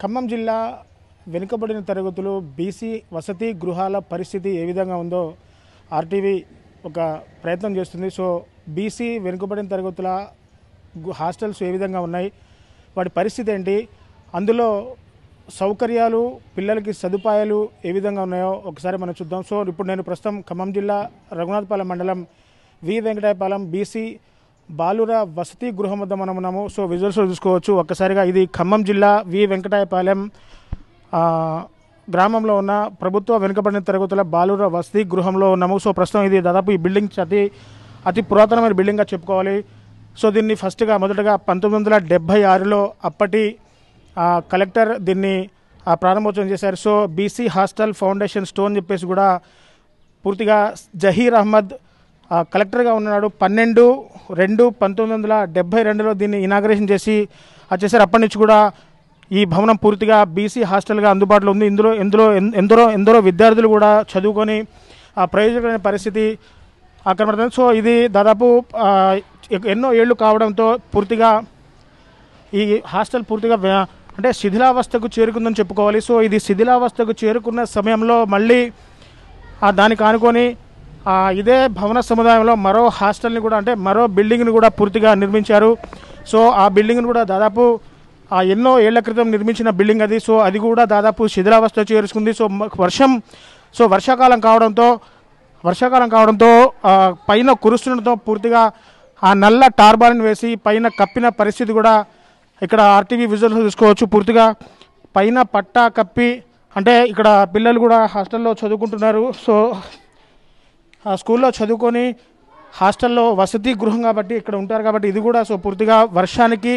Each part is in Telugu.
ఖమ్మం జిల్లా వెనుకబడిన తరగతులు బీసీ వసతి గృహాల పరిస్థితి ఏ విధంగా ఉందో ఆర్టీవీ ఒక ప్రయత్నం చేస్తుంది. సో బీసీ వెనుకబడిన తరగతుల హాస్టల్స్ ఏ విధంగా ఉన్నాయి, వాటి పరిస్థితి ఏంటి, అందులో సౌకర్యాలు పిల్లలకి సదుపాయాలు ఏ విధంగా ఉన్నాయో ఒకసారి మనం చూద్దాం. సో ఇప్పుడు నేను ప్రస్తుతం ఖమ్మం జిల్లా రఘునాథపాలెం మండలం వి వెంకటాయపాలెం బీసీ బాలుర వసతి గృహం వద్ద మనం ఉన్నాము. సో విజువల్స్లో చూసుకోవచ్చు ఒక్కసారిగా. ఇది ఖమ్మం జిల్లా వి వెంకటాయపాలెం గ్రామంలో ఉన్న ప్రభుత్వ వెనుకబడిన తరగతుల బాలుర వసతి గృహంలో ఉన్నాము. సో ప్రస్తుతం ఇది దాదాపు ఈ బిల్డింగ్ అతి పురాతనమైన బిల్డింగ్గా చెప్పుకోవాలి. సో దీన్ని మొదటగా 1976లో అప్పటి కలెక్టర్ దీన్ని ప్రారంభోత్సవం చేశారు. So BC hostel foundation stone చెప్పేసి కూడా పూర్తిగా జహీర్ అహ్మద్ కలెక్టర్గా ఉన్నాడు. 12/2/1972లో దీన్ని ఇనాగ్రేషన్ చేశారు. అప్పటి నుంచి కూడా ఈ భవనం పూర్తిగా బీసీ హాస్టల్గా అందుబాటులో ఉంది. ఎందరో విద్యార్థులు కూడా చదువుకొని ప్రయోజనమైన పరిస్థితి కనబడుతుంది. సో ఇది దాదాపు ఎన్నో ఏళ్ళు కావడంతో పూర్తిగా ఈ హాస్టల్ పూర్తిగా అంటే శిథిలావస్థకు చేరుకుందని చెప్పుకోవాలి. సో ఇది శిథిలావస్థకు చేరుకున్న సమయంలో మళ్ళీ దానికి ఆనుకొని ఇదే భవన సముదాయంలో మరో హాస్టల్ని కూడా అంటే మరో బిల్డింగ్ని కూడా పూర్తిగా నిర్మించారు. సో ఆ బిల్డింగ్ను కూడా దాదాపు ఎన్నో ఏళ్ల క్రితం నిర్మించిన బిల్డింగ్ అది. సో అది కూడా దాదాపు శిథిలావస్థ చేరుకుంది. సో వర్షాకాలం కావడంతో పైన కురుస్తుండటంతో పూర్తిగా ఆ నల్ల టార్బాలిన్ వేసి పైన కప్పిన పరిస్థితి కూడా ఇక్కడ ఆర్టీవీ విజువల్స్ చూసుకోవచ్చు. పూర్తిగా పైన పట్టా కప్పి అంటే ఇక్కడ పిల్లలు కూడా హాస్టల్లో చదువుకుంటున్నారు. సో ఆ స్కూల్లో చదువుకొని హాస్టల్లో వసతి గృహం కాబట్టి ఇక్కడ ఉంటారు కాబట్టి ఇది కూడా సో పూర్తిగా వర్షానికి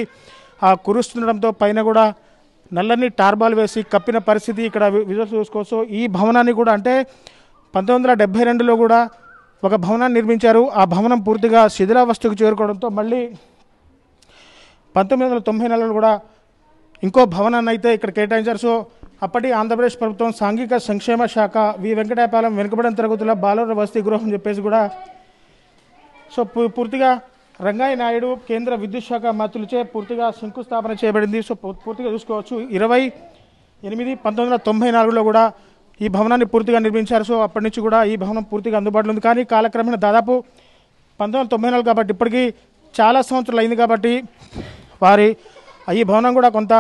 కురుస్తుండడంతో పైన కూడా నల్లని టార్బాల్ వేసి కప్పిన పరిస్థితి ఇక్కడ విజువల్స్ చూసుకోవచ్చు. ఈ భవనాన్ని కూడా అంటే 1972లో కూడా ఒక భవనాన్ని నిర్మించారు. ఆ భవనం పూర్తిగా శిథిలావస్థకు చేరుకోవడంతో మళ్ళీ 1994లో కూడా ఇంకో భవనాన్ని అయితే ఇక్కడ కేటాయించారు. సో అప్పటి ఆంధ్రప్రదేశ్ ప్రభుత్వం సాంఘిక సంక్షేమ శాఖ వి వెంకటాయపాలెం వెనుకబడిన తరగతుల బాలుర వసతి గృహం చెప్పేసి కూడా సో పూర్తిగా రంగయ్య నాయుడు కేంద్ర విద్యుత్ శాఖ మంత్రులచే పూర్తిగా శంకుస్థాపన చేయబడింది. సో పూర్తిగా చూసుకోవచ్చు 20/8/1994లో కూడా ఈ భవనాన్ని పూర్తిగా నిర్మించారు. సో అప్పటి నుంచి కూడా ఈ భవనం పూర్తిగా అందుబాటులో ఉంది. కానీ కాలక్రమేణా దాదాపు 1994 కాబట్టి ఇప్పటికీ చాలా సంవత్సరాలు అయింది కాబట్టి ఈ భవనం కూడా కొంత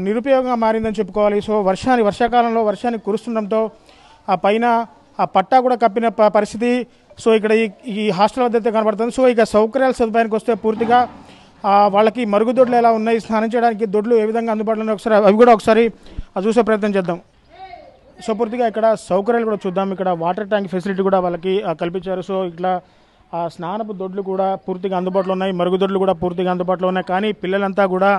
నిరుపయోగంగా మారిందని చెప్పుకోవాలి. సో వర్షాకాలంలో వర్షానికి కురుస్తుండడంతో ఆ పైన ఆ పట్టా కూడా కప్పిన పరిస్థితి సో ఇక్కడ ఈ హాస్టల్ వద్ద అయితే కనబడుతుంది. సో ఇక సౌకర్యాల సదుపాయానికి వస్తే పూర్తిగా వాళ్ళకి మరుగుదొడ్లు ఎలా ఉన్నాయి, స్నానం చేయడానికి దొడ్లు ఏ విధంగా అందుబాటులో ఉన్నాయి అవి కూడా ఒకసారి చూసే ప్రయత్నం చేద్దాం. సో పూర్తిగా ఇక్కడ సౌకర్యాలు కూడా చూద్దాం. ఇక్కడ వాటర్ ట్యాంక్ ఫెసిలిటీ కూడా వాళ్ళకి కల్పించారు. సో ఇట్లా స్నానపు దొడ్లు కూడా పూర్తిగా అందుబాటులో ఉన్నాయి, మరుగుదొడ్లు కూడా పూర్తిగా అందుబాటులో ఉన్నాయి. కానీ పిల్లలంతా కూడా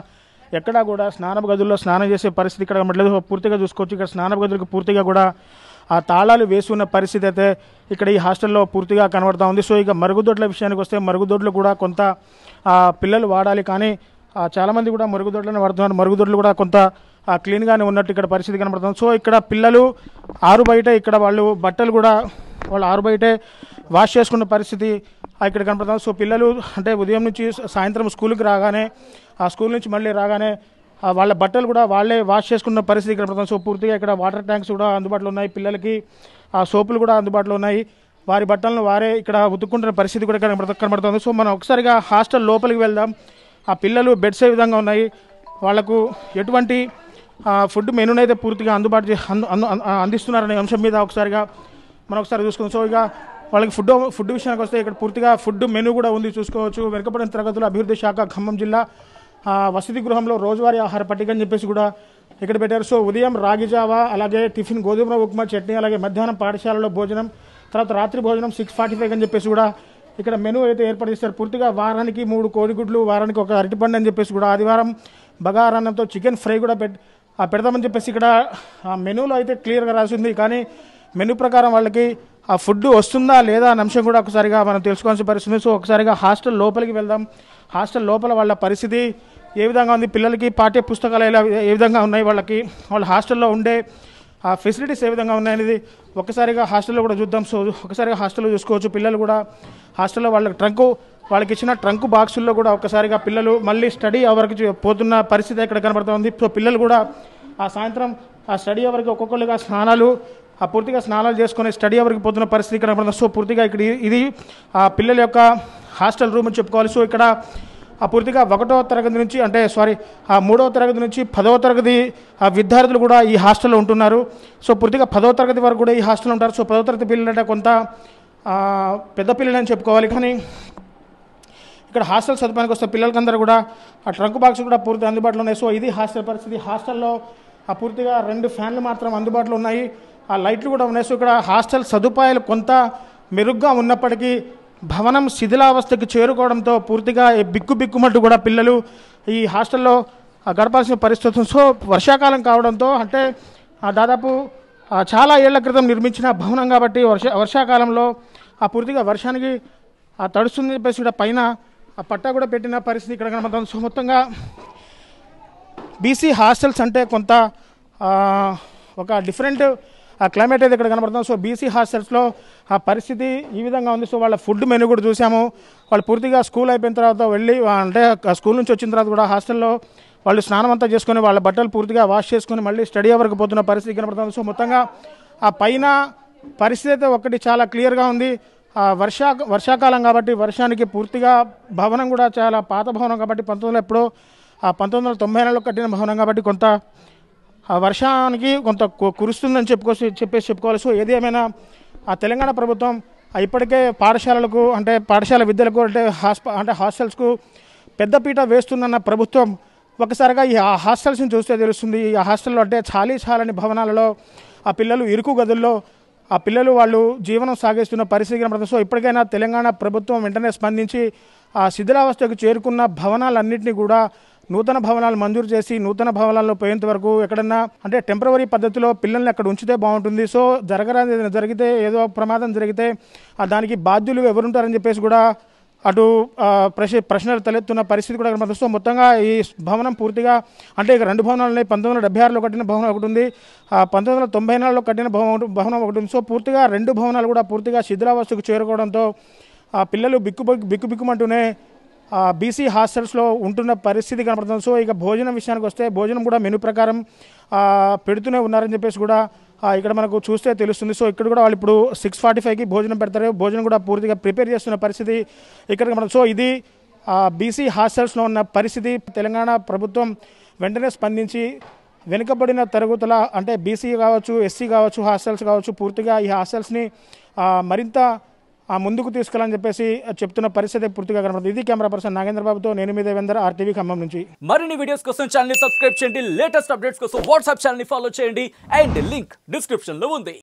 ఎక్కడా కూడా స్నానపు గదుల్లో స్నానం చేసే పరిస్థితి ఇక్కడ కనబడలేదు. పూర్తిగా చూసుకోవచ్చు ఇక్కడ స్నానపు గదులకు పూర్తిగా కూడా తాళాలు వేసి ఉన్న పరిస్థితి అయితే ఇక్కడ ఈ హాస్టల్లో పూర్తిగా కనబడుతూ ఉంది. సో ఇక మరుగుదొడ్ల విషయానికి వస్తే మరుగుదొడ్లు కూడా కొంత పిల్లలు వాడాలి కానీ చాలామంది కూడా మరుగుదొడ్లను వాడుతున్నారు. మరుగుదొడ్లు కూడా కొంత క్లీన్గానే ఉన్నట్టు ఇక్కడ పరిస్థితి కనబడుతుంది. సో ఇక్కడ పిల్లలు ఆరు బయట ఇక్కడ వాళ్ళు బట్టలు కూడా ఆరు బయటే వాష్ చేసుకున్న పరిస్థితి ఇక్కడ కనబడుతుంది. సో పిల్లలు అంటే ఉదయం నుంచి సాయంత్రం స్కూల్కి రాగానే స్కూల్ నుంచి మళ్ళీ రాగానే వాళ్ళ బట్టలు కూడా వాళ్ళే వాష్ చేసుకున్న పరిస్థితి కనబడుతుంది. సో పూర్తిగా ఇక్కడ వాటర్ ట్యాంక్స్ కూడా అందుబాటులో ఉన్నాయి, పిల్లలకి సోపులు కూడా అందుబాటులో ఉన్నాయి, వారి బట్టలను వారే ఇక్కడ ఉతుక్కుంటున్న పరిస్థితి కూడా కనబడుతుంది. సో మనం ఒకసారిగా హాస్టల్ లోపలికి వెళ్దాం. ఆ పిల్లలు బెడ్స్ ఏ విధంగా ఉన్నాయి, వాళ్లకు ఎటువంటి ఫుడ్ మెనూని అయితే పూర్తిగా అందిస్తున్నారనే అంశం మీద మనం ఒకసారి చూసుకుందాం. సో ఇక వాళ్ళకి ఫుడ్ విషయానికి వస్తే ఇక్కడ పూర్తిగా ఫుడ్ మెనూ కూడా ఉంది చూసుకోవచ్చు. వెనుకబడిన తరగతుల అభివృద్ధి శాఖ ఖమ్మం జిల్లా వసతి గృహంలో రోజువారీ ఆహార పట్టిక అని చెప్పేసి కూడా ఇక్కడ పెట్టారు. సో ఉదయం రాగి జావా, అలాగే టిఫిన్ గోధుమ ఉప్మా చట్నీ, అలాగే మధ్యాహ్నం పాఠశాలలో భోజనం, తర్వాత రాత్రి భోజనం 6:45 అని చెప్పేసి కూడా ఇక్కడ మెనూ అయితే ఏర్పాటు చేస్తారు. పూర్తిగా వారానికి 3 కోడిగుడ్లు, వారానికి 1 అరటిపండు అని చెప్పేసి కూడా ఆదివారం బగారాన్నంతో చికెన్ ఫ్రై కూడా పెడతామని చెప్పేసి ఇక్కడ మెనూలో అయితే క్లియర్గా రాసింది. కానీ మెనూ ప్రకారం వాళ్ళకి ఆ ఫుడ్ వస్తుందా లేదా అనే అంశం కూడా ఒకసారిగా మనం తెలుసుకోవాల్సిన పరిస్థితి. సో ఒకసారిగా హాస్టల్ లోపలికి వెళ్దాం. హాస్టల్ లోపల వాళ్ళ పరిస్థితి ఏ విధంగా ఉంది, పిల్లలకి పాఠ్య పుస్తకాలు ఏ విధంగా ఉన్నాయి, వాళ్ళ హాస్టల్లో ఉండే ఫెసిలిటీస్ ఏ విధంగా ఉన్నాయనేది ఒక్కసారిగా హాస్టల్లో కూడా చూద్దాం. సో ఒకసారిగా హాస్టల్లో చూసుకోవచ్చు. పిల్లలు కూడా హాస్టల్లో వాళ్ళకి ట్రంకు వాళ్ళకి ఇచ్చిన ట్రంక్ బాక్సుల్లో కూడా ఒక్కసారిగా పిల్లలు మళ్ళీ స్టడీ అవర్కి పోతున్న పరిస్థితి ఇక్కడ కనబడుతుంది. సో పిల్లలు కూడా ఆ సాయంత్రం ఆ స్టడీ అవర్కి ఒక్కొక్కరుగా పూర్తిగా స్నానాలు చేసుకొని స్టడీ అవర్కి పోతున్న పరిస్థితి కనబడుతుంది. సో పూర్తిగా ఇక్కడ ఇది ఆ పిల్లల యొక్క హాస్టల్ రూమ్ అని చెప్పుకోవాలి. సో ఇక్కడ పూర్తిగా 1వ తరగతి నుంచి ఆ 3వ తరగతి నుంచి 10వ తరగతి విద్యార్థులు కూడా ఈ హాస్టల్లో ఉంటున్నారు. సో పూర్తిగా 10వ తరగతి వరకు కూడా ఈ హాస్టల్లో ఉంటారు. సో 10వ తరగతి పిల్లలు అంటే కొంత పెద్ద పిల్లలు అని చెప్పుకోవాలి. కానీ ఇక్కడ హాస్టల్ సదుపాయానికి వస్తే పిల్లలకందరూ కూడా ఆ ట్రంక్ బాక్స్ కూడా పూర్తి అందుబాటులో ఉన్నాయి. సో ఇది హాస్టల్ పరిస్థితి. హాస్టల్లో పూర్తిగా 2 ఫ్యాన్లు మాత్రం అందుబాటులో ఉన్నాయి. ఆ లైట్లు కూడా ఉన్నాయి. సో ఇక్కడ హాస్టల్ సదుపాయాలు కొంత మెరుగ్గా ఉన్నప్పటికీ భవనం శిథిలావస్థకు చేరుకోవడంతో పూర్తిగా బిక్కుమంటూ కూడా పిల్లలు ఈ హాస్టల్లో గడపాల్సిన పరిస్థితి. సో వర్షాకాలం కావడంతో అంటే దాదాపు చాలా ఏళ్ల క్రితం నిర్మించిన భవనం కాబట్టి వర్షాకాలంలో పూర్తిగా వర్షానికి తడుస్తుంది చెప్పేసి ఇక్కడ పైన పట్టా కూడా పెట్టిన పరిస్థితి ఇక్కడ కనబడుతుంది. సో మొత్తంగా బీసీ హాస్టల్స్ అంటే కొంత ఒక డిఫరెంట్ క్లైమేట్ అయితే ఇక్కడ కనబడుతుంది. సో బీసీ హాస్టల్స్లో పరిస్థితి ఈ విధంగా ఉంది. సో వాళ్ళ ఫుడ్ మెనూ కూడా చూసాము. వాళ్ళు పూర్తిగా స్కూల్ అయిపోయిన తర్వాత వెళ్ళి అంటే స్కూల్ నుంచి వచ్చిన తర్వాత కూడా హాస్టల్లో వాళ్ళు స్నానం అంతా చేసుకొని వాళ్ళ బట్టలు పూర్తిగా వాష్ చేసుకొని మళ్ళీ స్టడీ అవర్కి పోతున్న పరిస్థితి కనబడుతుంది. సో మొత్తంగా ఆ పైన పరిస్థితి అయితే ఒకటి చాలా క్లియర్గా ఉంది. వర్షాకాలం కాబట్టి వర్షానికి పూర్తిగా భవనం కూడా చాలా పాత భవనం కాబట్టి 1990లలో కట్టిన భవనం కాబట్టి కొంత వర్షానికి కొంత కురుస్తుందని చెప్పుకోవాలి. సో ఏది ఏమైనా తెలంగాణ ప్రభుత్వం ఇప్పటికే పాఠశాల విద్యలకు అంటే హాస్టల్స్కు పెద్దపీట వేస్తుందన్న ప్రభుత్వం ఒకసారిగా ఈ హాస్టల్స్ని చూస్తే తెలుస్తుంది. ఈ హాస్టల్లో అంటే చాలని భవనాలలో ఆ పిల్లలు ఇరుకు గదుల్లో పిల్లలు వాళ్ళు జీవనం సాగిస్తున్న పరిస్థితి కనబడుతుంది. సో ఇప్పటికైనా తెలంగాణ ప్రభుత్వం వెంటనే స్పందించి శిథిలావస్థకు చేరుకున్న భవనాలన్నింటినీ కూడా నూతన భవనాలు మంజూరు చేసి నూతన భవనాల్లో పోయేంత వరకు ఎక్కడన్నా అంటే టెంపరవరీ పద్ధతిలో పిల్లల్ని అక్కడ ఉంచితే బాగుంటుంది. సో జరిగితే ఏదో ప్రమాదం జరిగితే దానికి బాధ్యులు ఎవరుంటారని చెప్పేసి కూడా అటు ప్రశ్నలు తలెత్తున్న పరిస్థితి కూడా కనబడుతుంది. సో మొత్తంగా ఈ భవనం పూర్తిగా అంటే ఇక 2 భవనాలు ఉన్నాయి. 1976లో కట్టిన భవనం ఒకటి ఉంది, 1994లో కట్టిన భవనం ఒకటి ఉంది. సో పూర్తిగా 2 భవనాలు కూడా పూర్తిగా శిథిలావస్థకు చేరుకోవడంతో పిల్లలు బిక్కుమంటూనే బీసీ హాస్టల్స్లో ఉంటున్న పరిస్థితి కనబడుతుంది. సో ఇక భోజనం విషయానికి వస్తే భోజనం కూడా మెనూ ప్రకారం పెడుతూనే ఉన్నారని చెప్పేసి కూడా ఇక్కడ మనకు చూస్తే తెలుస్తుంది. సో ఇక్కడ కూడా వాళ్ళు ఇప్పుడు 6:45కి భోజనం పెడతారు. భోజనం కూడా పూర్తిగా ప్రిపేర్ చేస్తున్న పరిస్థితి ఇక్కడ కనబడుతుంది. సో ఇది బీసీ హాస్టల్స్లో ఉన్న పరిస్థితి. తెలంగాణ ప్రభుత్వం వెంటనే స్పందించి వెనుకబడిన తరగతుల అంటే బీసీ కావచ్చు, ఎస్సీ కావచ్చు, హాస్టల్స్ కావచ్చు పూర్తిగా ఈ హాస్టల్స్ని మరింత ముందుకు తీసుకెళ్ళని చెప్పేసి చెప్తున్న పరిస్థితి పూర్తిగా కనబడుతుంది. ఇది కెమెరా పర్సన్ నాగేంద్ర బాబుతో నేను మీ దేవేందర్, RTV ఖమ్మం నుంచి. మరిన్ని వీడియోస్ కోసం ఛానల్ ని సబ్స్క్రైబ్ చేయండి, లేటెస్ట్ అప్డేట్స్ కోసం వాట్సాప్ ఛానల్ ని ఫాలో చేయండి అండ్ లింక్ డిస్క్రిప్షన్ లో ఉంది.